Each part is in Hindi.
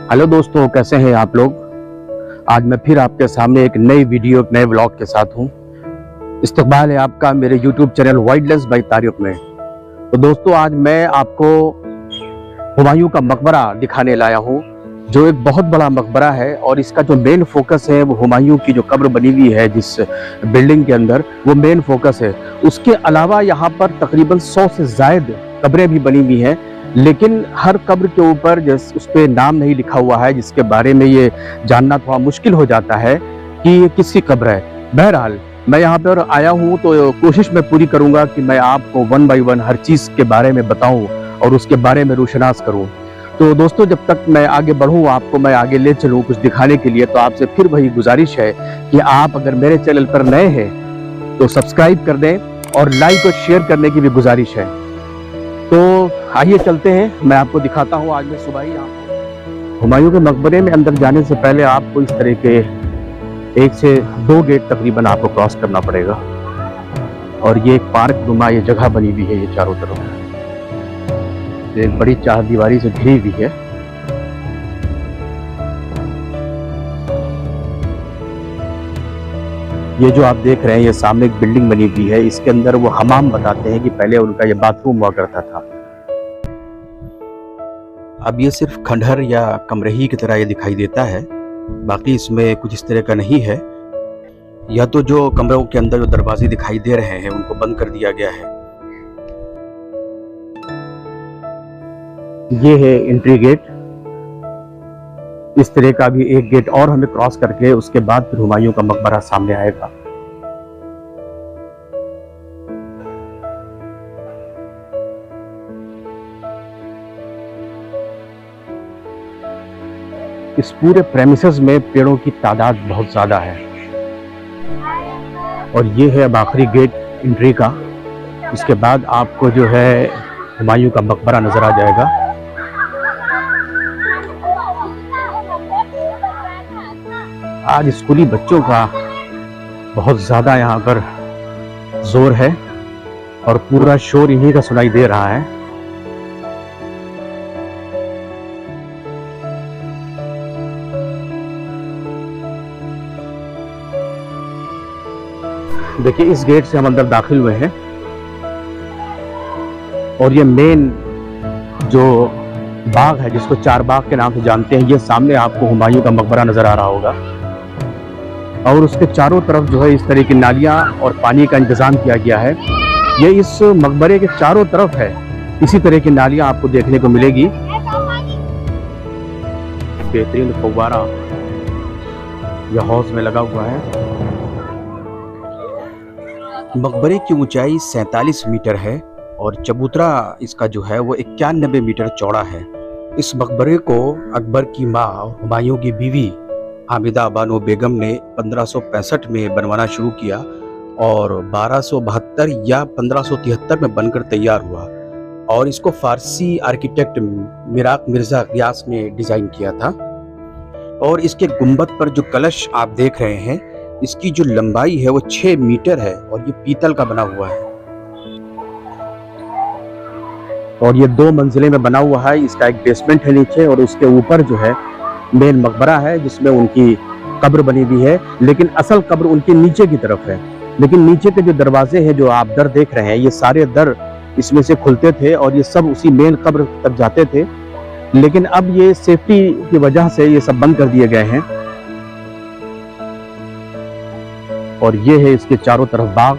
हेलो दोस्तों, कैसे हैं आप लोग। आज मैं फिर आपके सामने एक नई वीडियो, एक नए व्लॉग के साथ हूं। इस्तकबाल है आपका मेरे यूट्यूब चैनल वाइल्डलेस बाय तारिक में। तो दोस्तों, आज मैं आपको हुमायूं का मकबरा दिखाने लाया हूं, जो एक बहुत बड़ा मकबरा है और इसका जो मेन फोकस है वो हुमायूं की जो कब्र बनी हुई है जिस बिल्डिंग के अंदर, वो मेन फोकस है। उसके अलावा यहाँ पर तकरीबन 100 से ज़ायद कब्रें भी बनी हुई हैं, लेकिन हर कब्र के ऊपर जिस उस पर नाम नहीं लिखा हुआ है, जिसके बारे में ये जानना थोड़ा मुश्किल हो जाता है कि ये किसकी कब्र है। बहरहाल मैं यहाँ पर आया हूँ तो कोशिश मैं पूरी करूँगा कि मैं आपको वन बाय वन हर चीज़ के बारे में बताऊँ और उसके बारे में रोशनास करूँ। तो दोस्तों, जब तक मैं आगे बढ़ूँ, आपको मैं आगे ले चलूँ कुछ दिखाने के लिए, तो आपसे फिर वही गुजारिश है कि आप अगर मेरे चैनल पर नए हैं तो सब्सक्राइब कर दें और लाइक और शेयर करने की भी गुजारिश है। तो आइए चलते हैं, मैं आपको दिखाता हूँ। आज मैं सुबह ही हुमायूं के मकबरे में अंदर जाने से पहले आपको इस तरह के 1 से 2 गेट तकरीबन आपको क्रॉस करना पड़ेगा। और ये एक पार्क नुमा ये जगह बनी हुई है, ये चारों तरफ एक बड़ी चारदीवारी से घिरी हुई है। ये जो आप देख रहे हैं, ये सामने एक बिल्डिंग बनी हुई है, इसके अंदर वो हमाम बताते हैं कि पहले उनका ये बाथरूम हुआ करता था। अब ये सिर्फ खंडहर या कमरही की तरह ये दिखाई देता है, बाकी इसमें कुछ इस तरह का नहीं है। या तो जो कमरों के अंदर जो दरवाजे दिखाई दे रहे हैं उनको बंद कर दिया गया है। ये है एंट्री गेट। इस तरह का भी एक गेट और हमें क्रॉस करके उसके बाद फिर हुमायूं का मकबरा सामने आएगा। इस पूरे प्रेमिसेस में पेड़ों की तादाद बहुत ज्यादा है। और ये है अब आखिरी गेट एंट्री का। इसके बाद आपको जो है हुमायूं का मकबरा नजर आ जाएगा। आज स्कूली बच्चों का बहुत ज़्यादा यहाँ पर जोर है और पूरा शोर इन्हीं का सुनाई दे रहा है। देखिए, इस गेट से हम अंदर दाखिल हुए हैं और ये मेन जो बाग है, जिसको चार बाग के नाम से जानते हैं, ये सामने आपको हुमायूं का मकबरा नजर आ रहा होगा। और उसके चारों तरफ जो है इस तरह की नालियां और पानी का इंतजाम किया गया है। ये इस मकबरे के चारों तरफ है, इसी तरह की नालियां आपको देखने को मिलेगी। बेहतरीन फव्वारा यह हौज में लगा हुआ है। मकबरे की ऊंचाई 47 मीटर है और चबूतरा इसका जो है वो 91 मीटर चौड़ा है। इस मकबरे को अकबर की माँ हुमायूं की बीवी हामिदा बानो बेगम ने 1565 में बनवाना शुरू किया और 1272 या 1573 में बनकर तैयार हुआ। और इसको फारसी आर्किटेक्ट मिराक मिर्जा गियास ने डिजाइन किया था। और इसके गुंबद पर जो कलश आप देख रहे हैं, इसकी जो लंबाई है वो 6 मीटर है और ये पीतल का बना हुआ है। और ये 2 मंजिले में बना हुआ है। इसका एक बेसमेंट है नीचे और उसके ऊपर जो है मेन मकबरा है, जिसमें उनकी कब्र बनी हुई है। लेकिन असल कब्र उनके नीचे की तरफ है। लेकिन नीचे के जो दरवाजे हैं, जो आप दर देख रहे हैं, ये सारे दर इसमें से खुलते थे और ये सब उसी मेन कब्र तक जाते थे। लेकिन अब ये सेफ्टी की वजह से ये सब बंद कर दिए गए हैं। और ये है इसके चारों तरफ बाग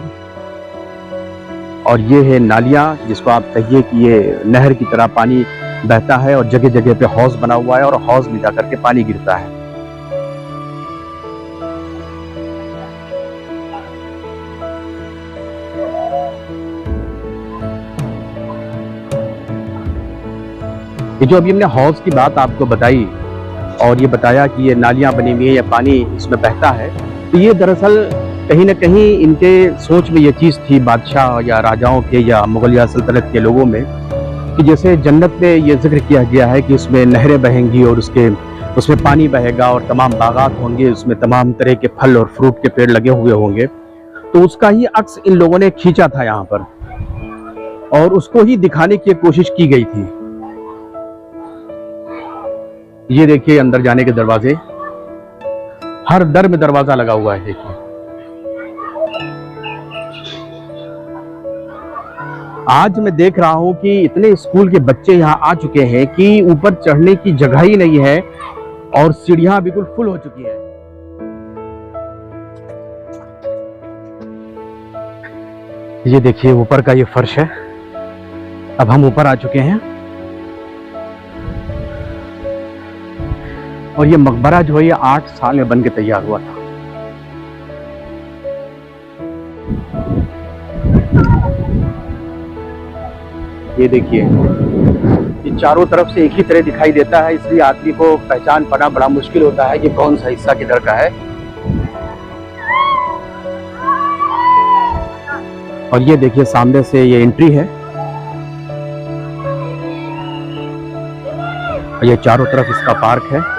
और ये है नालियां, जिसको आप कहिए कि ये नहर की तरह पानी बहता है और जगह जगह पे हौज बना हुआ है और हौज में जाकर के पानी गिरता है। ये जो अभी हमने हौज की बात आपको बताई और ये बताया कि ये नालियां बनी हुई है या पानी इसमें बहता है, तो ये दरअसल कहीं ना कहीं इनके सोच में ये चीज़ थी, बादशाह या राजाओं के या मुगलिया सल्तनत के लोगों में, कि जैसे जन्नत में ये जिक्र किया गया है कि उसमें नहरें बहेंगी और उसमें पानी बहेगा और तमाम बागात होंगे, उसमें तमाम तरह के फल और फ्रूट के पेड़ लगे हुए होंगे। तो उसका ही अक्स इन लोगों ने खींचा था यहाँ पर और उसको ही दिखाने की कोशिश की गई थी। ये देखिए अंदर जाने के दरवाजे, हर दर में दरवाजा लगा हुआ है। देखिए आज मैं देख रहा हूं कि इतने स्कूल के बच्चे यहाँ आ चुके हैं कि ऊपर चढ़ने की जगह ही नहीं है और सीढ़ियां बिल्कुल फुल हो चुकी है। ये देखिए ऊपर का ये फर्श है। अब हम ऊपर आ चुके हैं और ये मकबरा जो है ये 8 साल में बन के तैयार हुआ था। ये देखिए ये चारों तरफ से एक ही तरह दिखाई देता है, इसलिए आदमी को पहचान पाना बड़ा मुश्किल होता है कि कौन सा हिस्सा किधर का है। और ये देखिए सामने से ये एंट्री है और ये चारों तरफ इसका पार्क है।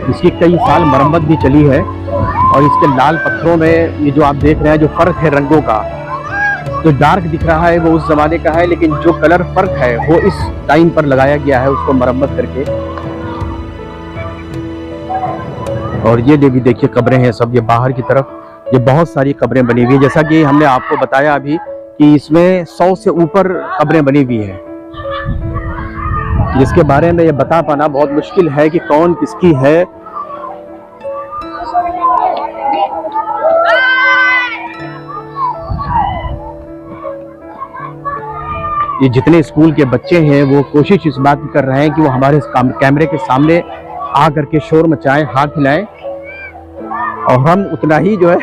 इसकी कई साल मरम्मत भी चली है और इसके लाल पत्थरों में ये जो आप देख रहे हैं जो फर्क है रंगों का, जो डार्क दिख रहा है वो उस जमाने का है, लेकिन जो कलर फर्क है वो इस टाइम पर लगाया गया है उसको मरम्मत करके। और ये भी देखिए कब्रें हैं सब, ये बाहर की तरफ ये बहुत सारी कब्रें बनी हुई है। जैसा कि हमने आपको बताया अभी कि इसमें 100 से ऊपर कब्रें बनी हुई हैं, जिसके बारे में ये बता पाना बहुत मुश्किल है कि कौन किसकी है। ये जितने स्कूल के बच्चे हैं वो कोशिश इस बात की कर रहे हैं कि वो हमारे कैमरे के सामने आ करके शोर मचाएं, हाथ हिलाएं, और हम उतना ही जो है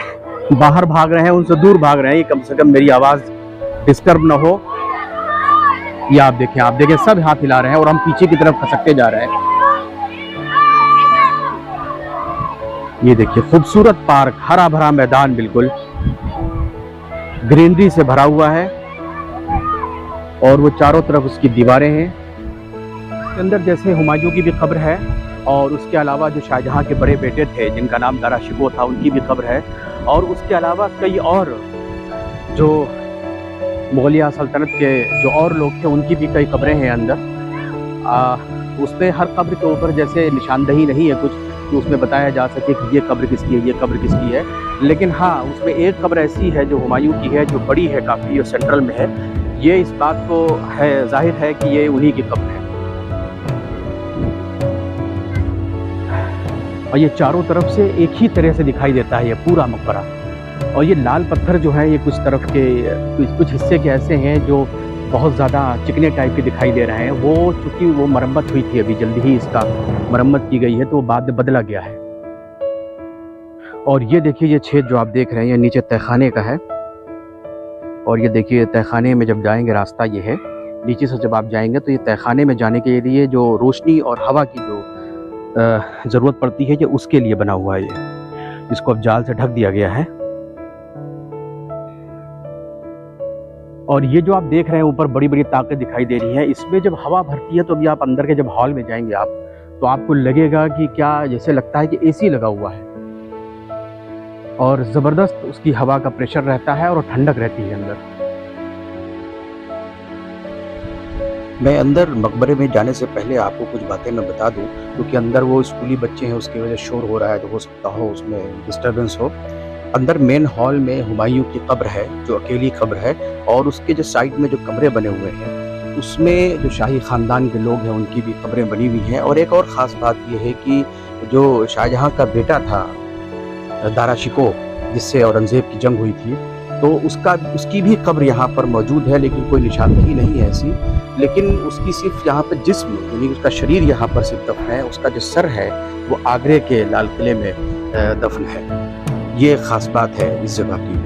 बाहर भाग रहे हैं, उनसे दूर भाग रहे हैं, कम से कम मेरी आवाज डिस्टर्ब ना हो। ये आप देखें सब हाथ हिला रहे हैं और हम पीछे की तरफ खसकते जा रहे हैं। ये देखिए खूबसूरत पार्क, हरा भरा मैदान, बिल्कुल ग्रीनरी से भरा हुआ है और वो चारों तरफ उसकी दीवारें हैं। इसके अंदर जैसे हुमायूं की भी कब्र है और उसके अलावा जो शाहजहां के बड़े बेटे थे जिनका नाम दारा शिकोह था उनकी भी कब्र है, और उसके अलावा कई और जो मुगलिया सल्तनत के जो और लोग थे उनकी भी कई कब्रें हैं अंदर। उसमें हर कब्र के ऊपर जैसे निशानदही नहीं है कुछ कि उसमें बताया जा सके कि ये कब्र किसकी है, ये कब्र किसकी है, लेकिन हाँ उसमें एक कब्र ऐसी है जो हुमायूं की है, जो बड़ी है काफ़ी और सेंट्रल में है। ये इस बात को है जाहिर है कि ये उन्हीं की कब्र है। और ये चारों तरफ से एक ही तरह से दिखाई देता है ये पूरा मकबरा। और ये लाल पत्थर जो है ये कुछ तरफ के कुछ हिस्से के ऐसे हैं जो बहुत ज़्यादा चिकने टाइप के दिखाई दे रहे हैं। वो चूँकि वो मरम्मत हुई थी, अभी जल्दी ही इसका मरम्मत की गई है तो वो बाद में बदला गया है। और ये देखिए ये छेद जो आप देख रहे हैं ये नीचे तहखाने का है। और ये देखिए तहखाने में जब जाएंगे रास्ता ये है, नीचे से जब आप जाएंगे तो ये तहखाने में जाने के लिए जो रोशनी और हवा की जो ज़रूरत पड़ती है ये उसके लिए बना हुआ है। ये इसको अब जाल से ढक दिया गया है। और ये जो आप देख रहे हैं ऊपर बड़ी बड़ी ताकत दिखाई दे रही है, इसमें जब हवा भरती है तो अभी आप अंदर के जब हॉल में जाएंगे आप तो आपको लगेगा कि क्या जैसे लगता है कि एसी लगा हुआ है और ज़बरदस्त उसकी हवा का प्रेशर रहता है और ठंडक रहती है अंदर। मैं अंदर मकबरे में जाने से पहले आपको कुछ बातें मैं बता दूं, क्योंकि अंदर वो स्कूली बच्चे हैं उसकी वजह शोर हो रहा है तो हो सकता हो उसमें डिस्टर्बेंस हो। अंदर मेन हॉल में हुमायूं की कब्र है जो अकेली कब्र है, और उसके जो साइड में जो कमरे बने हुए हैं उसमें जो शाही ख़ानदान के लोग हैं उनकी भी कब्रें बनी हुई हैं। और एक और ख़ास बात यह है कि जो शाहजहां का बेटा था दारा शिकोह जिससे औरंगज़ेब की जंग हुई थी तो उसकी भी कब्र यहाँ पर मौजूद है, लेकिन कोई निशानदही नहीं है ऐसी, लेकिन उसकी सिर्फ यहाँ पर जिस्म यानी उसका शरीर यहाँ पर सिर्फ दफन है, उसका जो सर है वो आगरे के लाल किले में दफन है। ये खास बात है इस जगह की।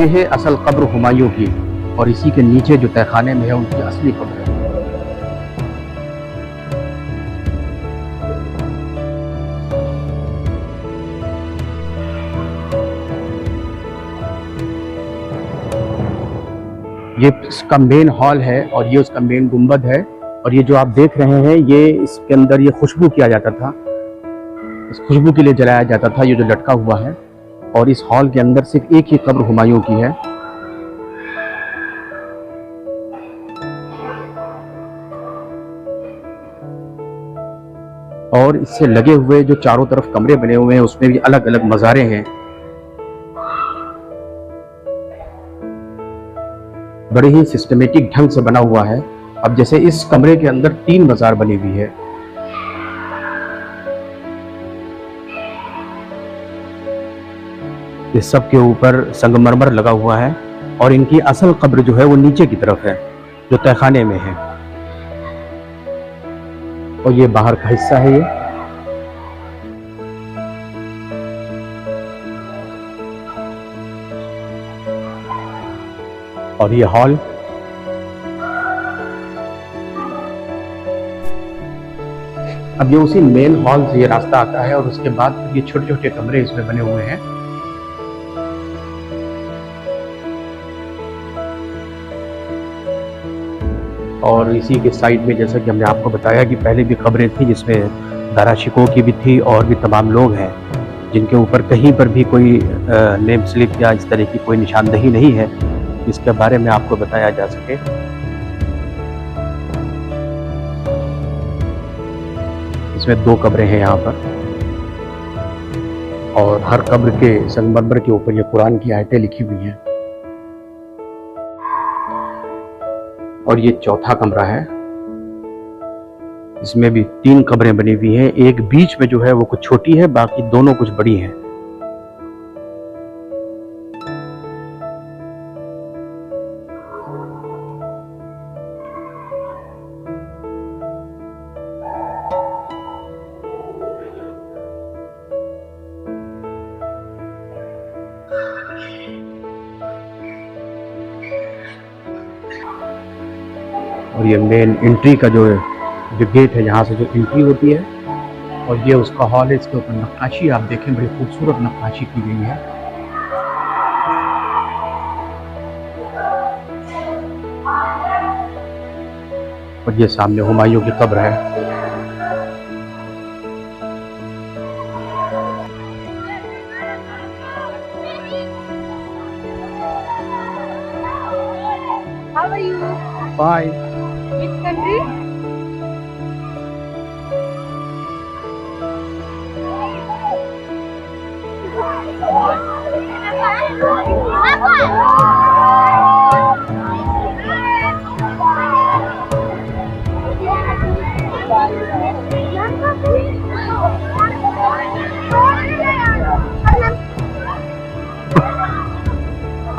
ये है असल कब्र हुमायूं की और इसी के नीचे जो तहखाने में है उनकी असली कब्र है। ये इसका मेन हॉल है और ये उसका मेन गुंबद है और ये जो आप देख रहे हैं, ये इसके अंदर ये खुशबू किया जाता था, इस खुशबू के लिए जलाया जाता था, ये जो लटका हुआ है। और इस हॉल के अंदर सिर्फ एक ही कब्र हुमायूं की है। और इससे लगे हुए जो चारों तरफ कमरे बने हुए हैं, उसमें भी अलग अलग मज़ारें हैं। बड़े ही सिस्टमेटिक ढंग से बना हुआ है। अब जैसे इस कमरे के अंदर 3 मज़ार बनी हुई है। इस सब के ऊपर संगमरमर लगा हुआ है और इनकी असल कब्र जो है वो नीचे की तरफ है, जो तहखाने में है। और ये बाहर का हिस्सा है ये। और ये हॉल। अब ये उसी मेन हॉल से ये रास्ता आता है और उसके बाद ये छोटे छोटे कमरे इसमें बने हुए हैं। और इसी के साइड में, जैसा कि हमने आपको बताया कि पहले भी खबरें थी जिसमें दारा शिकोह की भी थी और भी तमाम लोग हैं जिनके ऊपर कहीं पर भी कोई नेम स्लिप या इस तरह की कोई निशानदही नहीं है, इसके बारे में आपको बताया जा सके। इसमें 2 कब्रें हैं यहाँ पर और हर कब्र के संगमरमर के ऊपर ये कुरान की आयतें लिखी हुई हैं। और ये चौथा कमरा है, इसमें भी 3 कब्रें बनी हुई हैं। एक बीच में जो है वो कुछ छोटी है, बाकी दोनों कुछ बड़ी हैं। और ये मेन एंट्री का जो गेट है, यहाँ से जो एंट्री होती है, और ये उसका हॉल है। इसके ऊपर नक्काशी आप देखें, बड़ी खूबसूरत नक्काशी की गई है। और ये सामने हुमायूं की कब्र है। How are you? Bye. Which country?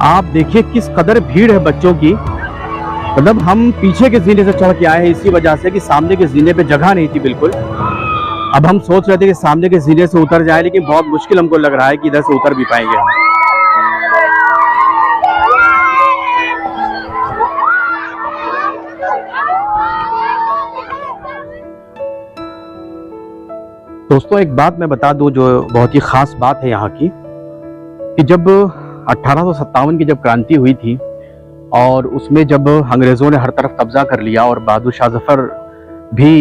आप देखिए किस कदर भीड़ है बच्चों की। मतलब हम पीछे के जीने से चढ़ के आए हैं इसी वजह से कि सामने के जीने पे जगह नहीं थी बिल्कुल। अब हम सोच रहे थे कि सामने के जीने से उतर जाए, लेकिन बहुत मुश्किल हमको लग रहा है कि इधर से उतर भी पाएंगे हम। दोस्तों एक बात मैं बता दूं जो बहुत ही खास बात है यहाँ की, कि जब 1857 की जब क्रांति हुई थी और उसमें जब अंग्रेज़ों ने हर तरफ कब्जा कर लिया और बहादुर शाह जफर भी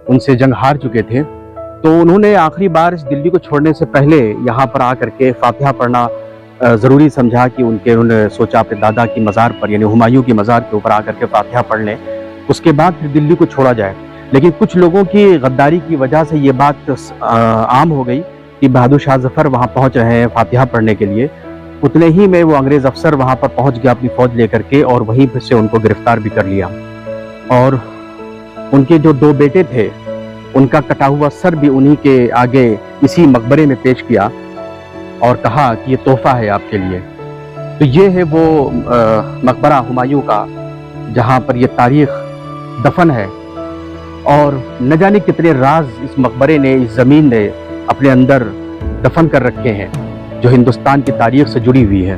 उनसे जंग हार चुके थे, तो उन्होंने आखिरी बार इस दिल्ली को छोड़ने से पहले यहाँ पर आकर के फातिहा पढ़ना ज़रूरी समझा कि उन्होंने सोचा अपने दादा की मज़ार पर, यानी हुमायूं की मज़ार के ऊपर आकर के फातिहा पढ़ लें, उसके बाद फिर दिल्ली को छोड़ा जाए। लेकिन कुछ लोगों की गद्दारी की वजह से ये बात आम हो गई कि बहादुर शाह जफर वहाँ पहुँच रहे हैं फातिहा पढ़ने के लिए। उतने ही में वो अंग्रेज़ अफसर वहाँ पर पहुँच गया अपनी फ़ौज लेकर के, और वहीं से उनको गिरफ्तार भी कर लिया। और उनके जो 2 बेटे थे, उनका कटा हुआ सर भी उन्हीं के आगे इसी मकबरे में पेश किया और कहा कि ये तोहफा है आपके लिए। तो ये है वो मकबरा हुमायूं का, जहाँ पर ये तारीख दफन है। और न जाने कितने राज इस मकबरे ने, इस ज़मीन ने अपने अंदर दफन कर रखे हैं, जो हिंदुस्तान की तारीख से जुड़ी हुई है।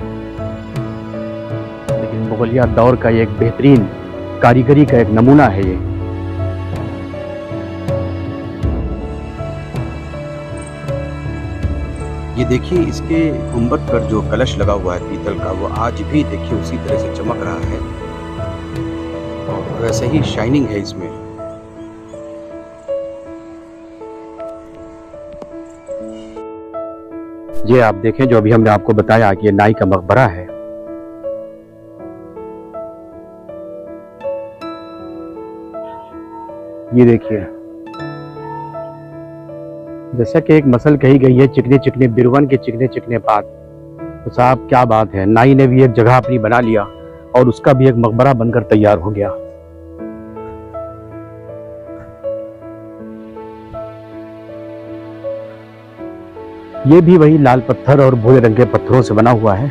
लेकिन मुगलिया दौर का एक बेहतरीन कारीगरी का एक नमूना है ये। ये देखिए इसके गुंबद पर जो कलश लगा हुआ है पीतल का, वो आज भी देखिए उसी तरह से चमक रहा है और वैसे ही शाइनिंग है इसमें। ये आप देखें जो अभी हमने आपको बताया कि ये नाई का मकबरा है। ये देखिए, जैसा कि एक मसल कही गई है, चिकने चिकने बिरवन के चिकने चिकने पात। तो साहब क्या बात है, नाई ने भी एक जगह अपनी बना लिया और उसका भी एक मकबरा बनकर तैयार हो गया। ये भी वही लाल पत्थर और भूरे रंग के पत्थरों से बना हुआ है।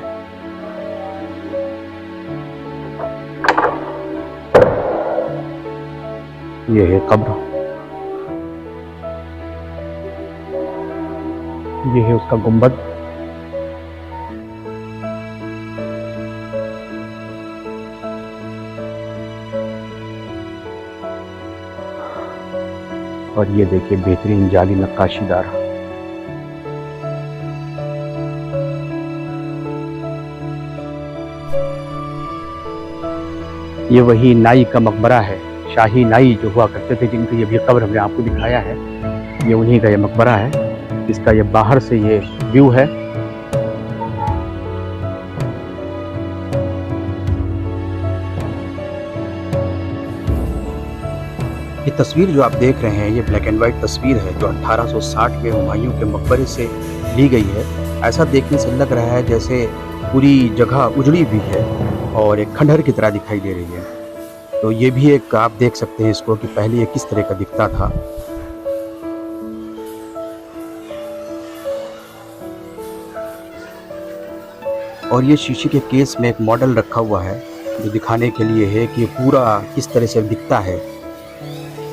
ये है कब्र, ये है उसका गुंबद। और ये देखिए बेहतरीन जाली नक्काशीदार। ये वही नाई का मकबरा है, शाही नाई जो हुआ करते थे, जिनकी ये भी कब्र हमने आपको दिखाया है। ये उन्हीं का ये मकबरा है, इसका ये बाहर से ये व्यू है। ये तस्वीर जो आप देख रहे हैं, ये ब्लैक एंड वाइट तस्वीर है जो 1860 में हुमायूं के मकबरे से ली गई है। ऐसा देखने से लग रहा है जैसे पूरी जगह उजड़ी हुई है और एक खंडहर की तरह दिखाई दे रही है। तो ये भी एक आप देख सकते हैं इसको कि पहले ये किस तरह का दिखता था। और ये शीशे के केस में एक मॉडल रखा हुआ है जो दिखाने के लिए है कि पूरा किस तरह से दिखता है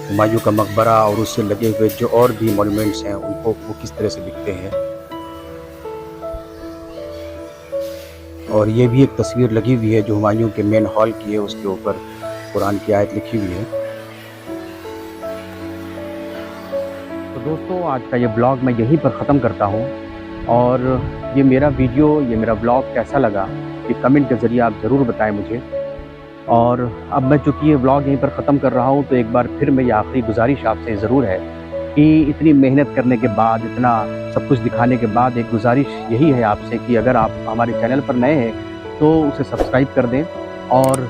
हुमायूं का मकबरा, और उससे लगे हुए जो और भी मॉन्यूमेंट्स हैं उनको वो किस तरह से दिखते हैं। और ये भी एक तस्वीर लगी हुई है जो हुमायूं के मेन हॉल की है, उसके ऊपर कुरान की आयत लिखी हुई है। तो दोस्तों, आज का ये ब्लॉग मैं यहीं पर ख़त्म करता हूँ। और ये मेरा वीडियो, ये मेरा ब्लॉग कैसा लगा ये कमेंट के ज़रिए आप ज़रूर बताएं मुझे। और अब मैं चूँकि ये ब्लॉग यहीं पर ख़त्म कर रहा हूँ, तो एक बार फिर मेरी आखिरी गुजारिश आपसे ज़रूर है कि इतनी मेहनत करने के बाद, इतना सब कुछ दिखाने के बाद, एक गुजारिश यही है आपसे कि अगर आप हमारे चैनल पर नए हैं तो उसे सब्सक्राइब कर दें और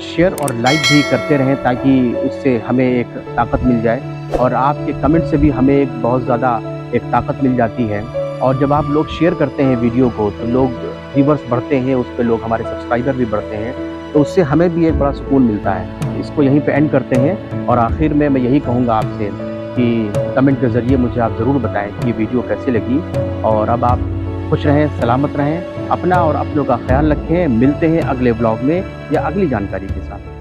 शेयर और लाइक भी करते रहें, ताकि उससे हमें एक ताकत मिल जाए। और आपके कमेंट से भी हमें एक बहुत ज़्यादा एक ताकत मिल जाती है। और जब आप लोग शेयर करते हैं वीडियो को तो लोग व्यूअर्स बढ़ते हैं, उस पर लोग हमारे सब्सक्राइबर भी बढ़ते हैं, तो उससे हमें भी एक बड़ा सुकून मिलता है। इसको यहीं पे एंड करते हैं और आखिर में मैं यही कहूँगा आपसे कि कमेंट के ज़रिए मुझे आप ज़रूर बताएं कि वीडियो कैसी लगी। और अब आप खुश रहें, सलामत रहें, अपना और अपनों का ख्याल रखें। मिलते हैं अगले ब्लॉग में या अगली जानकारी के साथ।